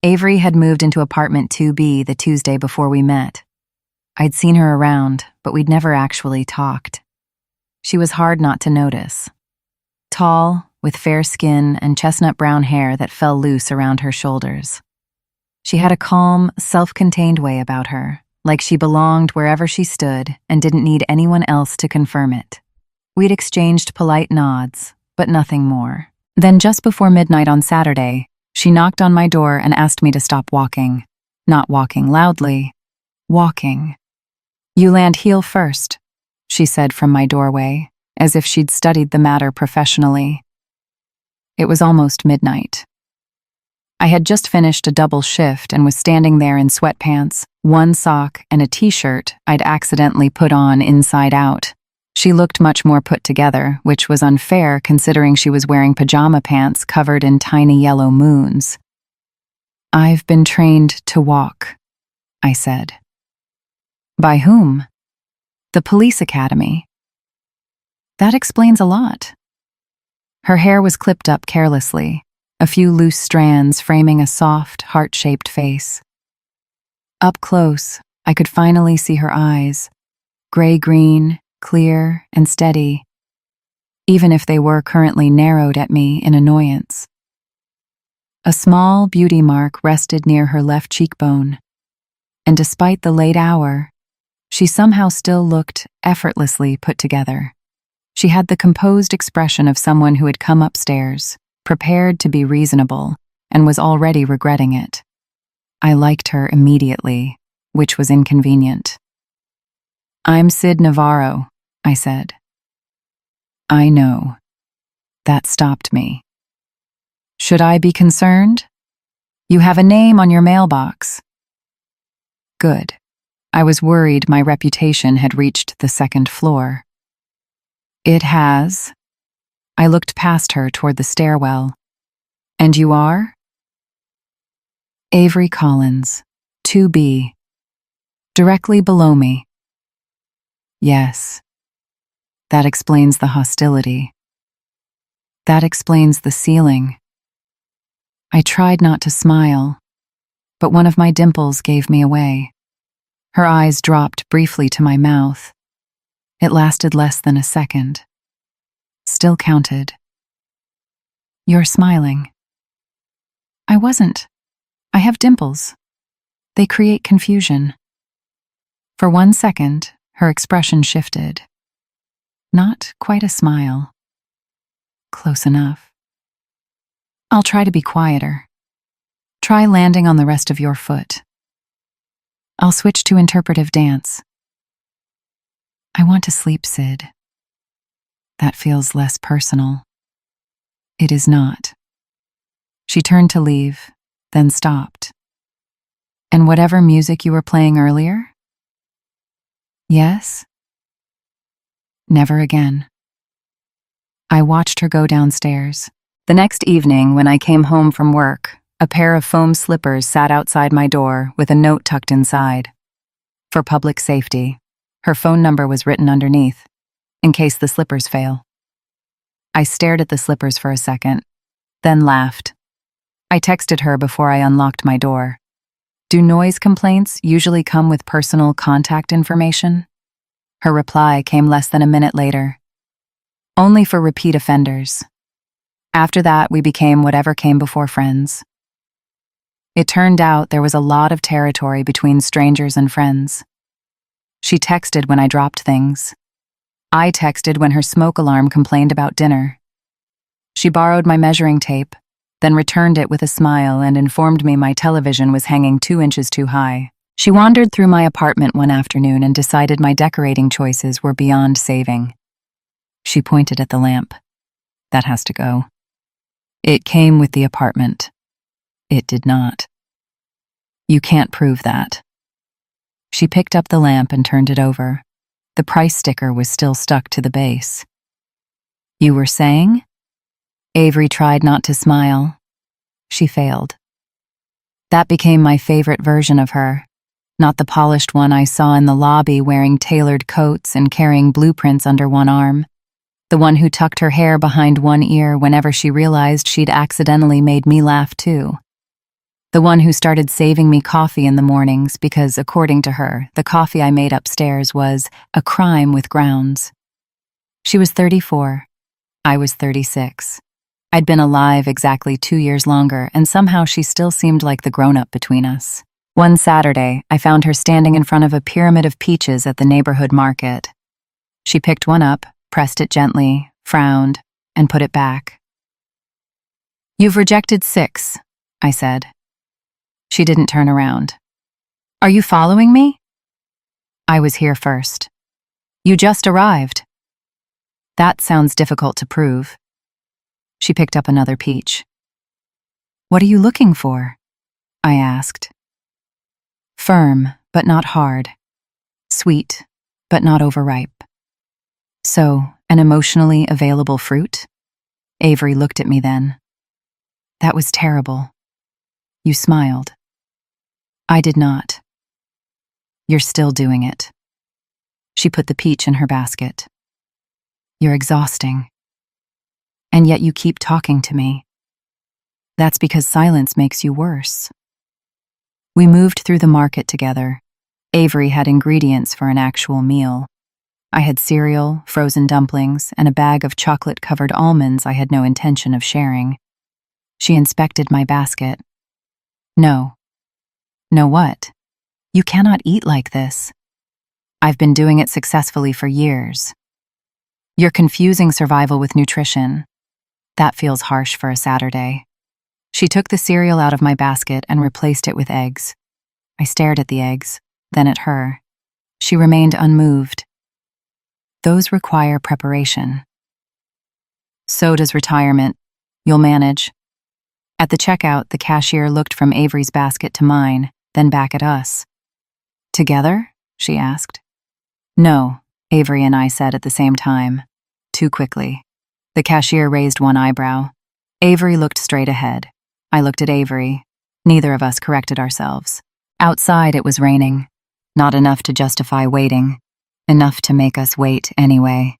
Avery had moved into apartment 2B the Tuesday before we met. I'd seen her around, but we'd never actually talked. She was hard not to notice. Tall, with fair skin and chestnut brown hair that fell loose around her shoulders. She had a calm, self-contained way about her, like she belonged wherever she stood and didn't need anyone else to confirm it. We'd exchanged polite nods, but nothing more. Then just before midnight on Saturday, she knocked on my door and asked me to stop walking. Not walking loudly, walking. "You land heel first," she said from my doorway, as if she'd studied the matter professionally. It was almost midnight. I had just finished a double shift and was standing there in sweatpants, one sock, and a t-shirt I'd accidentally put on inside out. She looked much more put together, which was unfair considering she was wearing pajama pants covered in tiny yellow moons. "I've been trained to walk," I said. "By whom?" "The police academy." "That explains a lot." Her hair was clipped up carelessly, a few loose strands framing a soft, heart-shaped face. Up close, I could finally see her eyes, gray-green, clear, and steady, even if they were currently narrowed at me in annoyance. A small beauty mark rested near her left cheekbone, and despite the late hour, she somehow still looked effortlessly put together. She had the composed expression of someone who had come upstairs, prepared to be reasonable, and was already regretting it. I liked her immediately, which was inconvenient. "I'm Sid Navarro," I said. "I know." That stopped me. "Should I be concerned? You have a name on your mailbox." Good. I was worried my reputation had reached the second floor. "It has." I looked past her toward the stairwell. "And you are?" "Avery Collins, 2B. Directly below me." "Yes. That explains the hostility. That explains the ceiling." I tried not to smile, but one of my dimples gave me away. Her eyes dropped briefly to my mouth. It lasted less than a second. Still counted. "You're smiling." "I wasn't. I have dimples. They create confusion." For 1 second, her expression shifted. Not quite a smile. Close enough. "I'll try to be quieter. Try landing on the rest of your foot. I'll switch to interpretive dance." "I want to sleep, Sid." "That feels less personal." "It is not." She turned to leave, then stopped. "And whatever music you were playing earlier?" "Yes." Never again. I watched her go downstairs. The next evening, when I came home from work, a pair of foam slippers sat outside my door with a note tucked inside. "For public safety." Her phone number was written underneath, in case the slippers fail. I stared at the slippers for a second, then laughed. I texted her before I unlocked my door. "Do noise complaints usually come with personal contact information?" Her reply came less than a minute later. "Only for repeat offenders." After that, we became whatever came before friends. It turned out there was a lot of territory between strangers and friends. She texted when I dropped things. I texted when her smoke alarm complained about dinner. She borrowed my measuring tape, then returned it with a smile and informed me my television was hanging 2 inches too high. She wandered through my apartment one afternoon and decided my decorating choices were beyond saving. She pointed at the lamp. "That has to go." "It came with the apartment." "It did not." "You can't prove that." She picked up the lamp and turned it over. The price sticker was still stuck to the base. "You were saying?" Avery tried not to smile. She failed. That became my favorite version of her, not the polished one I saw in the lobby wearing tailored coats and carrying blueprints under one arm, the one who tucked her hair behind one ear whenever she realized she'd accidentally made me laugh too. The one who started saving me coffee in the mornings because, according to her, the coffee I made upstairs was a crime with grounds. She was 34. I was 36. I'd been alive exactly 2 years longer, and somehow she still seemed like the grown-up between us. One Saturday, I found her standing in front of a pyramid of peaches at the neighborhood market. She picked one up, pressed it gently, frowned, and put it back. "You've rejected 6, I said. She didn't turn around. "Are you following me?" "I was here first." "You just arrived." "That sounds difficult to prove." She picked up another peach. "What are you looking for?" I asked. "Firm, but not hard. Sweet, but not overripe." "So, an emotionally available fruit?" Avery looked at me then. "That was terrible." "You smiled." "I did not." "You're still doing it." She put the peach in her basket. "You're exhausting. And yet you keep talking to me." "That's because silence makes you worse." We moved through the market together. Avery had ingredients for an actual meal. I had cereal, frozen dumplings, and a bag of chocolate-covered almonds I had no intention of sharing. She inspected my basket. "No." "No what?" "You cannot eat like this." "I've been doing it successfully for years." "You're confusing survival with nutrition." "That feels harsh for a Saturday." She took the cereal out of my basket and replaced it with eggs. I stared at the eggs, then at her. She remained unmoved. "Those require preparation." "So does retirement. You'll manage." At the checkout, the cashier looked from Avery's basket to mine, then back at us. "Together?" she asked. "No," Avery and I said at the same time. Too quickly. The cashier raised one eyebrow. Avery looked straight ahead. I looked at Avery. Neither of us corrected ourselves. Outside it was raining. Not enough to justify waiting. Enough to make us wait anyway.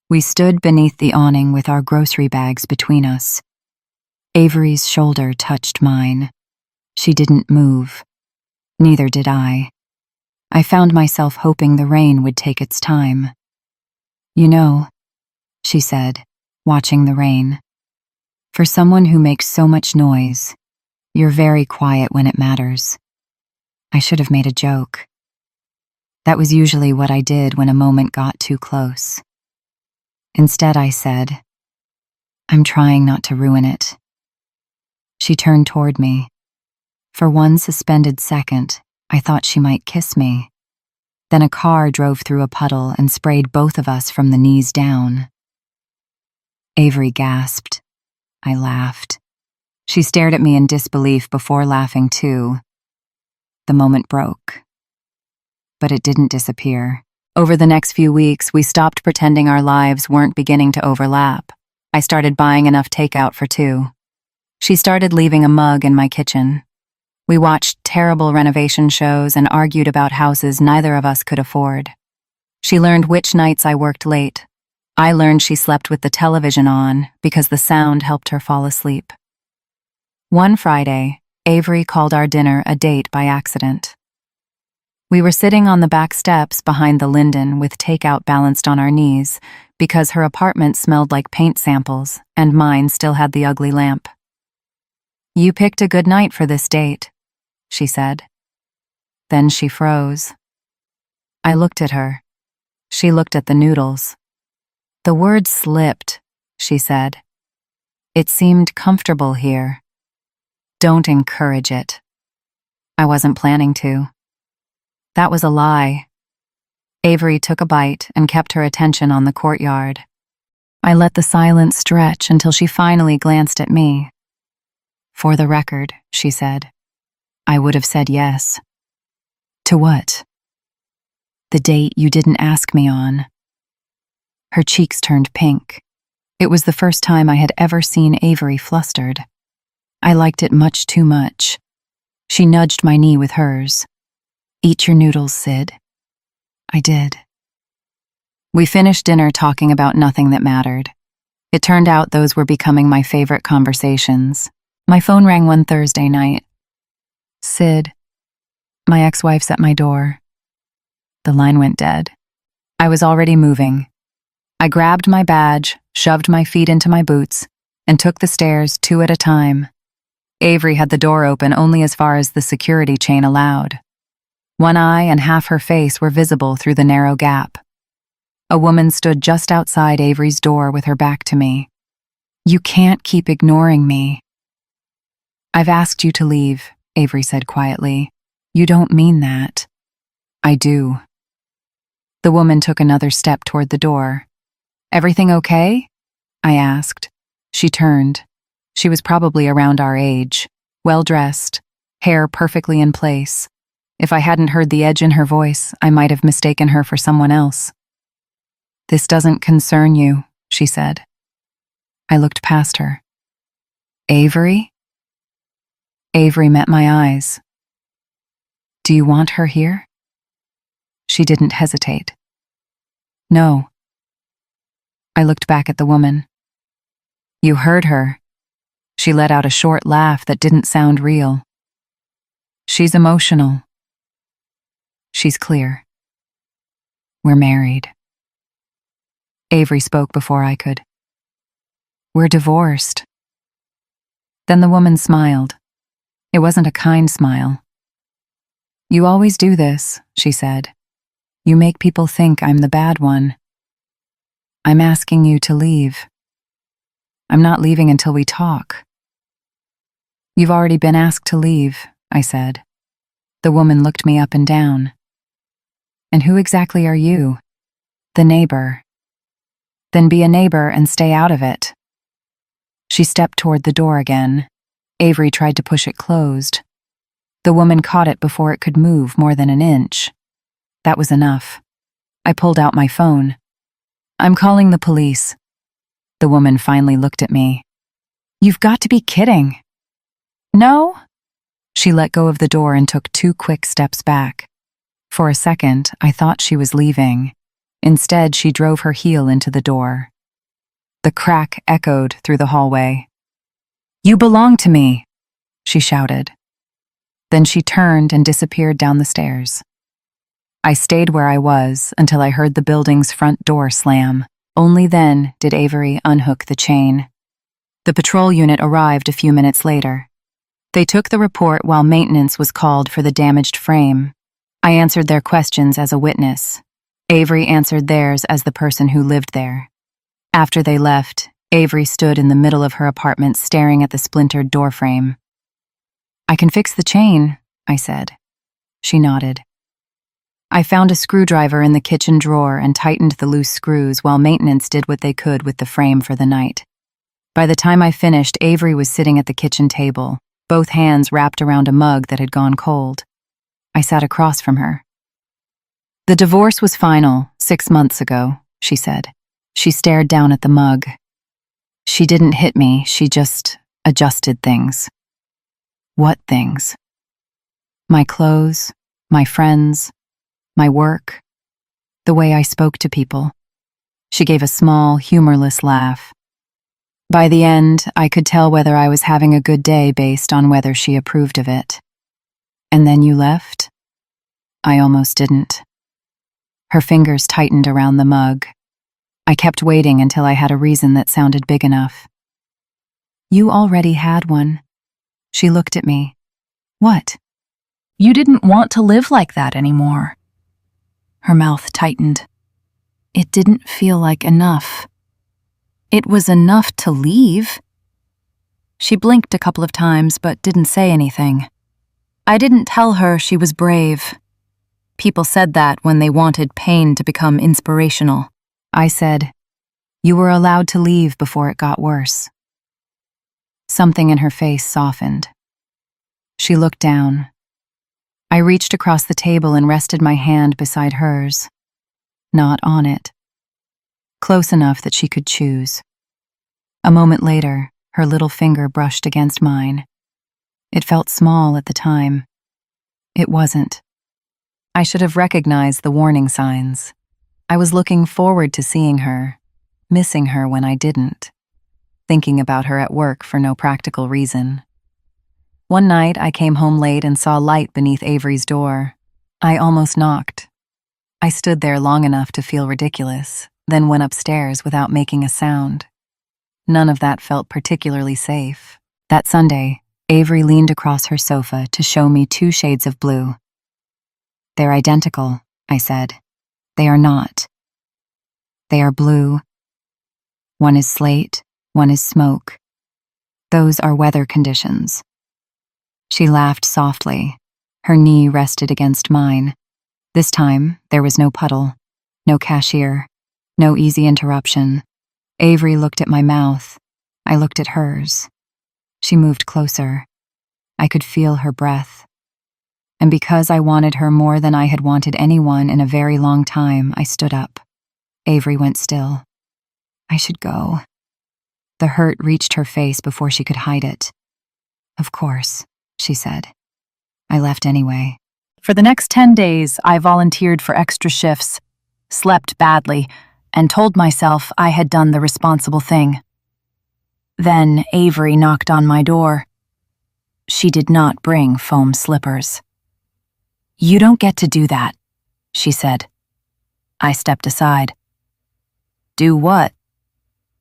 We stood beneath the awning with our grocery bags between us. Avery's shoulder touched mine. She didn't move. Neither did I. I found myself hoping the rain would take its time. "You know," she said, watching the rain, "for someone who makes so much noise, you're very quiet when it matters." I should have made a joke. That was usually what I did when a moment got too close. Instead, I said, "I'm trying not to ruin it." She turned toward me. For one suspended second, I thought she might kiss me. Then a car drove through a puddle and sprayed both of us from the knees down. Avery gasped. I laughed. She stared at me in disbelief before laughing too. The moment broke. But it didn't disappear. Over the next few weeks, we stopped pretending our lives weren't beginning to overlap. I started buying enough takeout for 2. She started leaving a mug in my kitchen. We watched terrible renovation shows and argued about houses neither of us could afford. She learned which nights I worked late. I learned she slept with the television on because the sound helped her fall asleep. One Friday, Avery called our dinner a date by accident. We were sitting on the back steps behind the Linden with takeout balanced on our knees because her apartment smelled like paint samples and mine still had the ugly lamp. "You picked a good night for this date," she said. Then she froze. I looked at her. She looked at the noodles. "The word slipped," she said. "It seemed comfortable here." "Don't encourage it." I wasn't planning to. That was a lie. Avery took a bite and kept her attention on the courtyard. I let the silence stretch until she finally glanced at me. "For the record," she said, "I would have said yes." "To what?" "The date you didn't ask me on." Her cheeks turned pink. It was the first time I had ever seen Avery flustered. I liked it much too much. She nudged my knee with hers. "Eat your noodles, Sid." I did. We finished dinner talking about nothing that mattered. It turned out those were becoming my favorite conversations. My phone rang one Thursday night. Sid, my ex-wife's at my door. The line went dead. I was already moving. I grabbed my badge, shoved my feet into my boots, and took the stairs 2 at a time. Avery had the door open only as far as the security chain allowed. One eye and half her face were visible through the narrow gap. A woman stood just outside Avery's door with her back to me. "You can't keep ignoring me." "I've asked you to leave," Avery said quietly. "You don't mean that." "I do." The woman took another step toward the door. "Everything okay?" I asked. She turned. She was probably around our age, well-dressed, hair perfectly in place. If I hadn't heard the edge in her voice, I might have mistaken her for someone else. "This doesn't concern you," she said. I looked past her. "Avery?" Avery met my eyes. "Do you want her here?" She didn't hesitate. "No." I looked back at the woman. "You heard her." She let out a short laugh that didn't sound real. "She's emotional." "She's clear. We're married." Avery spoke before I could. "We're divorced." Then the woman smiled. It wasn't a kind smile. "You always do this," she said. "You make people think I'm the bad one. I'm asking you to leave. I'm not leaving until we talk." "You've already been asked to leave," I said. The woman looked me up and down. "And who exactly are you?" "The neighbor." "Then be a neighbor and stay out of it." She stepped toward the door again. Avery tried to push it closed. The woman caught it before it could move more than an inch. That was enough. I pulled out my phone. "I'm calling the police." The woman finally looked at me. "You've got to be kidding." "No?" She let go of the door and took 2 quick steps back. For a second, I thought she was leaving. Instead, she drove her heel into the door. The crack echoed through the hallway. "You belong to me," she shouted. Then she turned and disappeared down the stairs. I stayed where I was until I heard the building's front door slam. Only then did Avery unhook the chain. The patrol unit arrived a few minutes later. They took the report while maintenance was called for the damaged frame. I answered their questions as a witness. Avery answered theirs as the person who lived there. After they left, Avery stood in the middle of her apartment staring at the splintered doorframe. "I can fix the chain," I said. She nodded. I found a screwdriver in the kitchen drawer and tightened the loose screws while maintenance did what they could with the frame for the night. By the time I finished, Avery was sitting at the kitchen table, both hands wrapped around a mug that had gone cold. I sat across from her. "The divorce was final 6 months ago," she said. She stared down at the mug. "She didn't hit me, she just adjusted things." "What things?" "My clothes, my friends, my work, the way I spoke to people." She gave a small, humorless laugh. By the end, I could tell whether I was having a good day based on whether she approved of it. "And then you left?" I almost didn't. Her fingers tightened around the mug. I kept waiting until I had a reason that sounded big enough. "You already had one." She looked at me. "What?" "You didn't want to live like that anymore." Her mouth tightened. "It didn't feel like enough." "It was enough to leave." She blinked a couple of times but didn't say anything. I didn't tell her she was brave. People said that when they wanted pain to become inspirational. I said, "You were allowed to leave before it got worse." Something in her face softened. She looked down. I reached across the table and rested my hand beside hers. Not on it. Close enough that she could choose. A moment later, her little finger brushed against mine. It felt small at the time. It wasn't. I should have recognized the warning signs. I was looking forward to seeing her, missing her when I didn't, thinking about her at work for no practical reason. One night, I came home late and saw light beneath Avery's door. I almost knocked. I stood there long enough to feel ridiculous, then went upstairs without making a sound. None of that felt particularly safe. That Sunday, Avery leaned across her sofa to show me 2 shades of blue. "They're identical," I said. "They are not. They are blue. One is slate, one is smoke. Those are weather conditions." She laughed softly. Her knee rested against mine. This time, there was no puddle, no cashier, no easy interruption. Avery looked at my mouth. I looked at hers. She moved closer. I could feel her breath. And because I wanted her more than I had wanted anyone in a very long time, I stood up. Avery went still. I should go. The hurt reached her face before she could hide it. "Of course," she said. I left anyway. For the next 10 days, I volunteered for extra shifts, slept badly, and told myself I had done the responsible thing. Then Avery knocked on my door. She did not bring foam slippers. "You don't get to do that," she said. I stepped aside. "Do what?"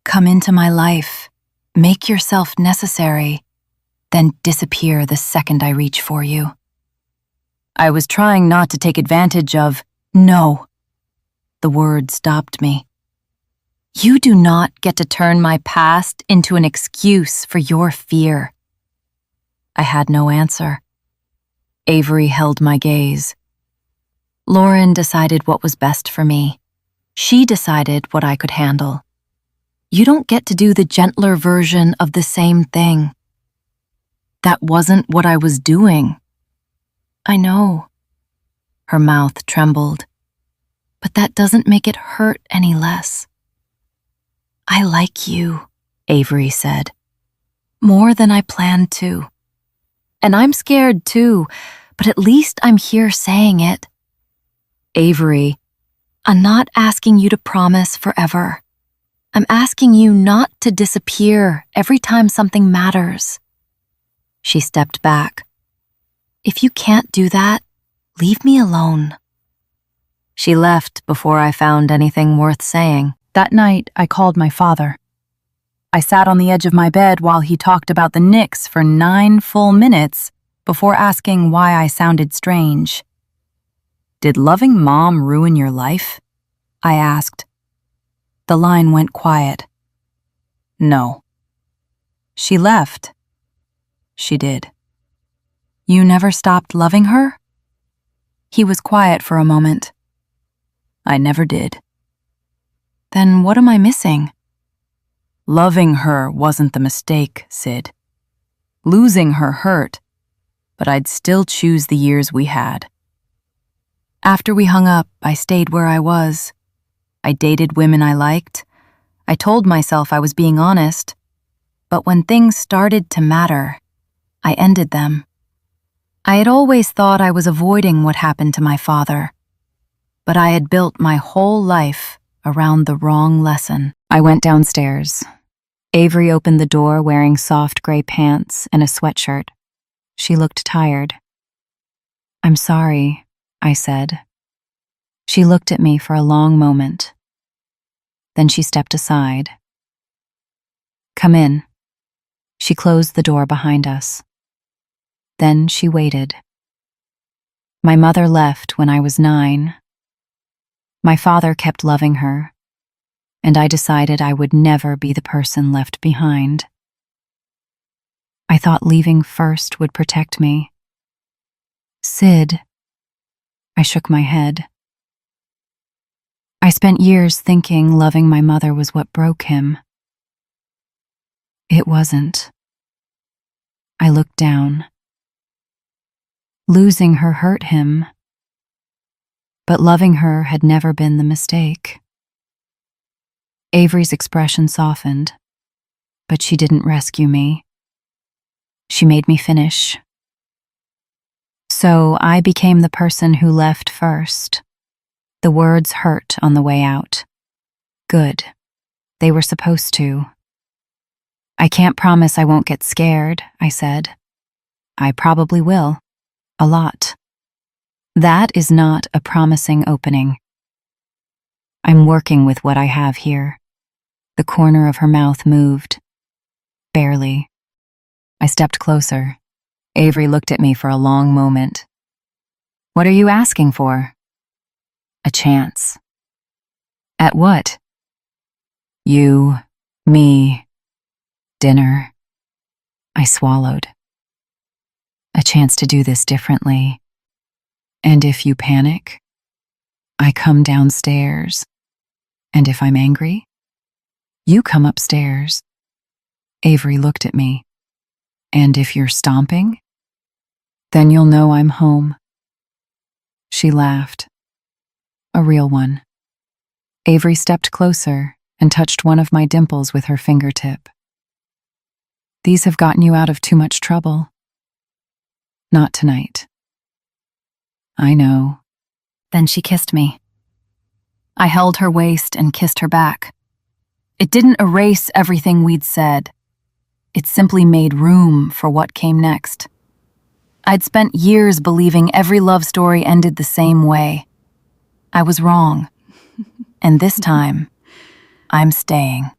"Come into my life, make yourself necessary, then disappear the second I reach for you." I was trying not to take advantage of "no." The word stopped me. "You do not get to turn my past into an excuse for your fear." I had no answer. Avery held my gaze. Lauren decided what was best for me. She decided what I could handle. You don't get to do the gentler version of the same thing. That wasn't what I was doing. I know. Her mouth trembled. But that doesn't make it hurt any less. "I like you," Avery said. "More than I planned to. And I'm scared too, but at least I'm here saying it." "Avery, I'm not asking you to promise forever. I'm asking you not to disappear every time something matters." She stepped back. "If you can't do that, leave me alone." She left before I found anything worth saying. That night, I called my father. I sat on the edge of my bed while he talked about the Knicks for 9 full minutes before asking why I sounded strange. "Did loving Mom ruin your life?" I asked. The line went quiet. "No." "She left." "She did." "You never stopped loving her?" He was quiet for a moment. "I never did." "Then what am I missing?" "Loving her wasn't the mistake, Sid. Losing her hurt, but I'd still choose the years we had." After we hung up, I stayed where I was. I dated women I liked. I told myself I was being honest. But when things started to matter, I ended them. I had always thought I was avoiding what happened to my father, but I had built my whole life around the wrong lesson. I went downstairs. Avery opened the door wearing soft gray pants and a sweatshirt. She looked tired. "I'm sorry," I said. She looked at me for a long moment. Then she stepped aside. "Come in." She closed the door behind us. Then she waited. My mother left when I was 9. My father kept loving her, and I decided I would never be the person left behind. I thought leaving first would protect me. "Sid," I shook my head. I spent years thinking loving my mother was what broke him. It wasn't. I looked down. Losing her hurt him, but loving her had never been the mistake. Avery's expression softened, but she didn't rescue me. She made me finish. So I became the person who left first. The words hurt on the way out. Good. They were supposed to. "I can't promise I won't get scared," I said. I probably will. A lot. That is not a promising opening. I'm working with what I have here. The corner of her mouth moved. Barely. I stepped closer. Avery looked at me for a long moment. What are you asking for? A chance. At what? You, me, dinner. I swallowed. A chance to do this differently. And if you panic, I come downstairs. And if I'm angry, you come upstairs. Avery looked at me. And if you're stomping, then you'll know I'm home. She laughed. A real one. Avery stepped closer and touched one of my dimples with her fingertip. These have gotten you out of too much trouble. Not tonight. I know. Then she kissed me. I held her waist and kissed her back. It didn't erase everything we'd said. It simply made room for what came next. I'd spent years believing every love story ended the same way. I was wrong. And this time, I'm staying.